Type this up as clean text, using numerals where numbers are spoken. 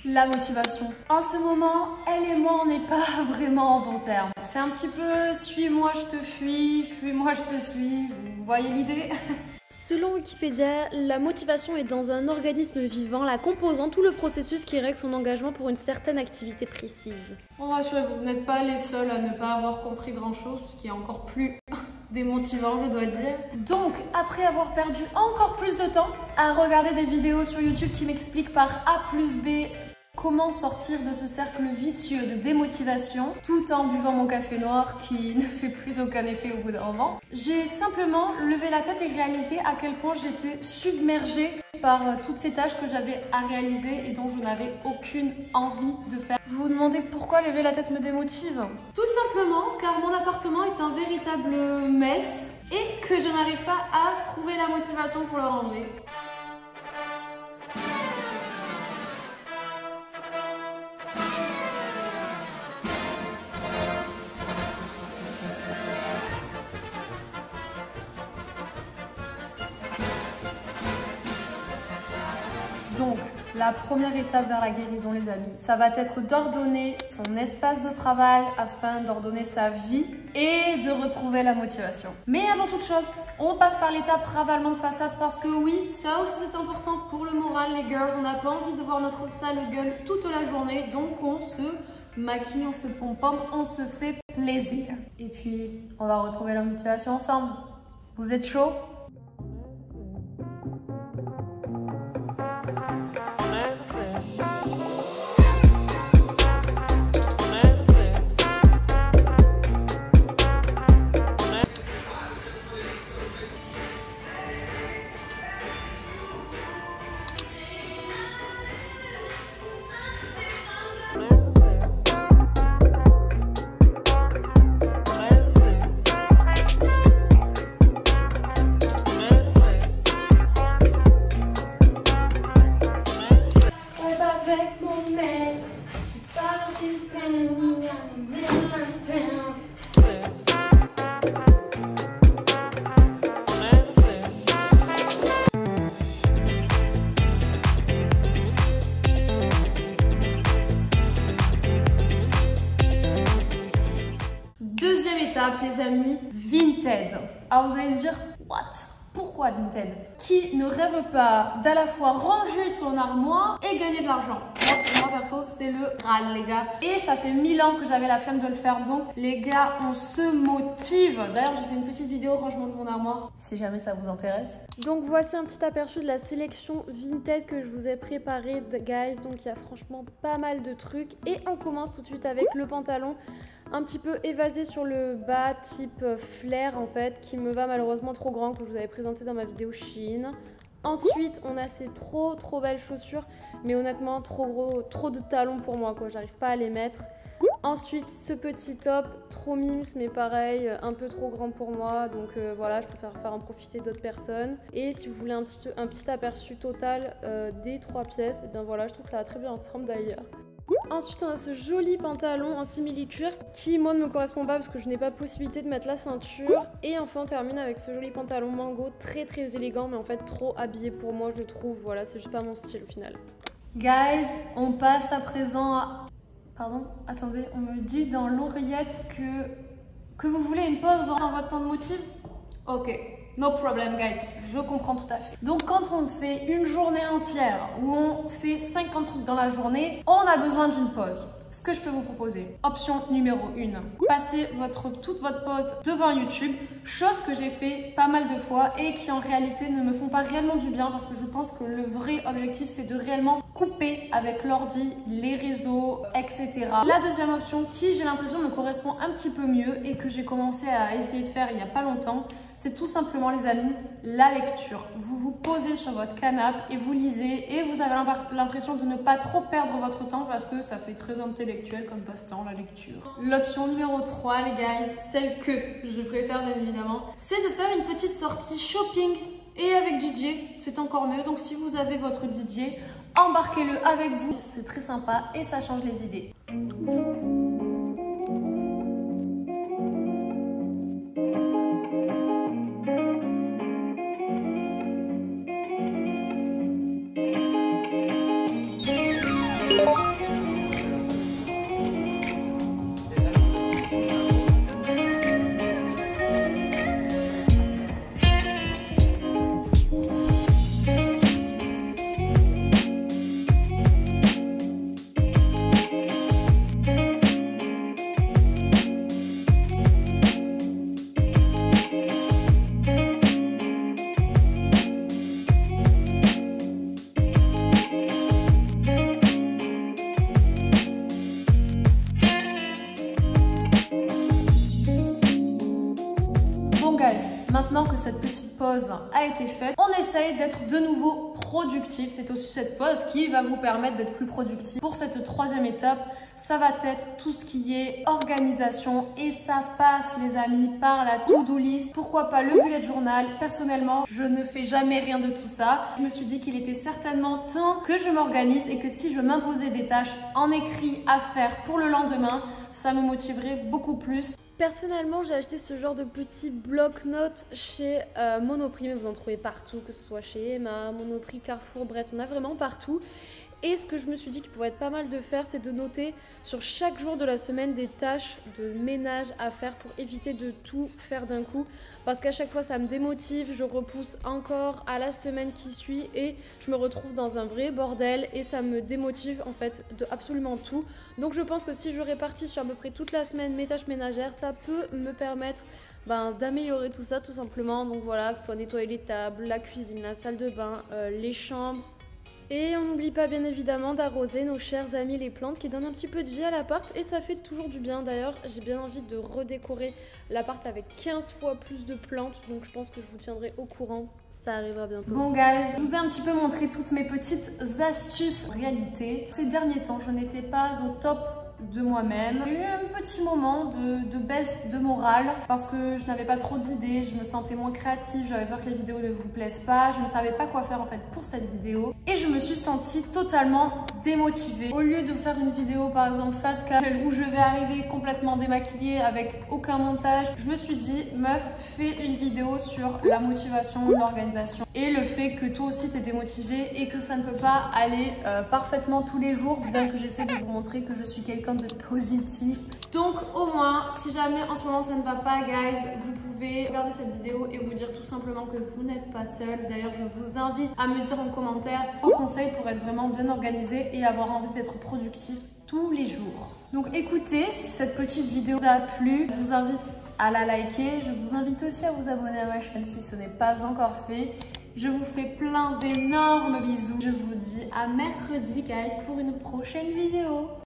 La motivation. En ce moment, elle et moi, on n'est pas vraiment en bon terme. C'est un petit peu suis-moi, je te fuis, fuis-moi, je te suis. Vous voyez l'idée? Selon Wikipédia, la motivation est dans un organisme vivant, la composant tout le processus qui règle son engagement pour une certaine activité précise. Bon, rassurez-vous, vous n'êtes pas les seuls à ne pas avoir compris grand-chose, ce qui est encore plus démotivant, je dois dire. Donc, après avoir perdu encore plus de temps à regarder des vidéos sur YouTube qui m'expliquent par A plus B comment sortir de ce cercle vicieux de démotivation tout en buvant mon café noir qui ne fait plus aucun effet au bout d'un moment, j'ai simplement levé la tête et réalisé à quel point j'étais submergée par toutes ces tâches que j'avais à réaliser et dont je n'avais aucune envie de faire. Vous vous demandez pourquoi lever la tête me démotive? Tout simplement car mon appartement est un véritable mess et que je n'arrive pas à trouver la motivation pour le ranger. Donc, la première étape vers la guérison, les amis, ça va être d'ordonner son espace de travail afin d'ordonner sa vie et de retrouver la motivation. Mais avant toute chose, on passe par l'étape ravalement de façade parce que oui, ça aussi c'est important pour le moral, les girls. On n'a pas envie de voir notre sale gueule toute la journée, donc on se maquille, on se pom-pom, on se fait plaisir. Et puis, on va retrouver la motivation ensemble. Vous êtes chaud? Deuxième étape, les amis, Vinted. Alors vous allez me dire, what? Pourquoi Vinted? Qui ne rêve pas d'à la fois ranger son armoire et gagner de l'argent? Moi, perso, c'est le râle, les gars. Et ça fait 1000 ans que j'avais la flemme de le faire, donc les gars, on se motive. D'ailleurs, j'ai fait une petite vidéo rangement de mon armoire, si jamais ça vous intéresse. Donc voici un petit aperçu de la sélection Vinted que je vous ai préparée, guys. Donc il y a franchement pas mal de trucs. Et on commence tout de suite avec le pantalon. Un petit peu évasé sur le bas, type flair en fait, qui me va malheureusement trop grand, que je vous avais présenté dans ma vidéo Shein. Ensuite, on a ces trop belles chaussures, mais honnêtement, trop gros, trop de talons pour moi, quoi. J'arrive pas à les mettre. Ensuite, ce petit top, trop mimes, mais pareil, un peu trop grand pour moi. Donc voilà, je préfère faire en profiter d'autres personnes. Et si vous voulez un petit aperçu total des 3 pièces, et bien voilà, je trouve que ça va très bien ensemble d'ailleurs. Ensuite, on a ce joli pantalon en simili-cuir qui, moi, ne me correspond pas parce que je n'ai pas possibilité de mettre la ceinture. Et enfin, on termine avec ce joli pantalon mango très élégant, mais en fait trop habillé pour moi, je trouve. Voilà, c'est juste pas mon style au final. Guys, on passe à présent à... Pardon, attendez, on me dit dans l'oreillette que vous voulez une pause dans votre temps de motive? Ok. No problem, guys, je comprends tout à fait. Donc quand on fait une journée entière où on fait 50 trucs dans la journée, on a besoin d'une pause. Ce que je peux vous proposer, option numéro 1, passez toute votre pause devant YouTube, chose que j'ai fait pas mal de fois et qui en réalité ne me font pas réellement du bien parce que je pense que le vrai objectif c'est de réellement couper avec l'ordi, les réseaux, etc. La deuxième option qui j'ai l'impression me correspond un petit peu mieux et que j'ai commencé à essayer de faire il n'y a pas longtemps, c'est tout simplement les amis, la lecture. Vous vous posez sur votre canapé et vous lisez et vous avez l'impression de ne pas trop perdre votre temps parce que ça fait très intellectuel comme passe-temps la lecture. L'option numéro 3 les guys, celle que je préfère bien évidemment, c'est de faire une petite sortie shopping et avec DJ, c'est encore mieux. Donc si vous avez votre DJ, embarquez-le avec vous, c'est très sympa et ça change les idées. pause a été faite, on essaye d'être de nouveau productif. C'est aussi cette pause qui va vous permettre d'être plus productif. Pour cette troisième étape, ça va être tout ce qui est organisation et ça passe les amis par la to-do list. Pourquoi pas le bullet journal? Personnellement, je ne fais jamais rien de tout ça. Je me suis dit qu'il était certainement temps que je m'organise et que si je m'imposais des tâches en écrit à faire pour le lendemain, ça me motiverait beaucoup plus. Personnellement, j'ai acheté ce genre de petits bloc-notes chez Monoprix, mais vous en trouvez partout, que ce soit chez Emma, Monoprix, Carrefour, bref, il y en a vraiment partout. Et ce que je me suis dit qu'il pourrait être pas mal de faire, c'est de noter sur chaque jour de la semaine des tâches de ménage à faire pour éviter de tout faire d'un coup. Parce qu'à chaque fois, ça me démotive, je repousse encore à la semaine qui suit et je me retrouve dans un vrai bordel et ça me démotive en fait de absolument tout. Donc je pense que si je répartis sur à peu près toute la semaine mes tâches ménagères, ça peut me permettre d'améliorer tout ça tout simplement. Donc voilà, que ce soit nettoyer les tables, la cuisine, la salle de bain, les chambres. Et on n'oublie pas bien évidemment d'arroser nos chers amis les plantes qui donnent un petit peu de vie à l'appart et ça fait toujours du bien. D'ailleurs, j'ai bien envie de redécorer l'appart avec 15 fois plus de plantes, donc je pense que je vous tiendrai au courant. Ça arrivera bientôt. Bon guys, je vous ai un petit peu montré toutes mes petites astuces. En réalité, ces derniers temps, je n'étais pas au top de moi-même. J'ai eu un petit moment de baisse de morale parce que je n'avais pas trop d'idées, je me sentais moins créative, j'avais peur que les vidéos ne vous plaisent pas, je ne savais pas quoi faire en fait pour cette vidéo et je me suis sentie totalement démotivée. Au lieu de faire une vidéo par exemple face cam où je vais arriver complètement démaquillée avec aucun montage, je me suis dit meuf, fais une vidéo sur la motivation, l'organisation et le fait que toi aussi t'es démotivée et que ça ne peut pas aller parfaitement tous les jours, bien que j'essaie de vous montrer que je suis quelqu'un de positif. Donc au moins, si jamais en ce moment ça ne va pas guys, vous pouvez regarder cette vidéo et vous dire tout simplement que vous n'êtes pas seul. D'ailleurs, je vous invite à me dire en commentaire vos conseils pour être vraiment bien organisé et avoir envie d'être productif tous les jours. Donc écoutez, si cette petite vidéo vous a plu, je vous invite à la liker. Je vous invite aussi à vous abonner à ma chaîne si ce n'est pas encore fait. Je vous fais plein d'énormes bisous. Je vous dis à mercredi guys pour une prochaine vidéo.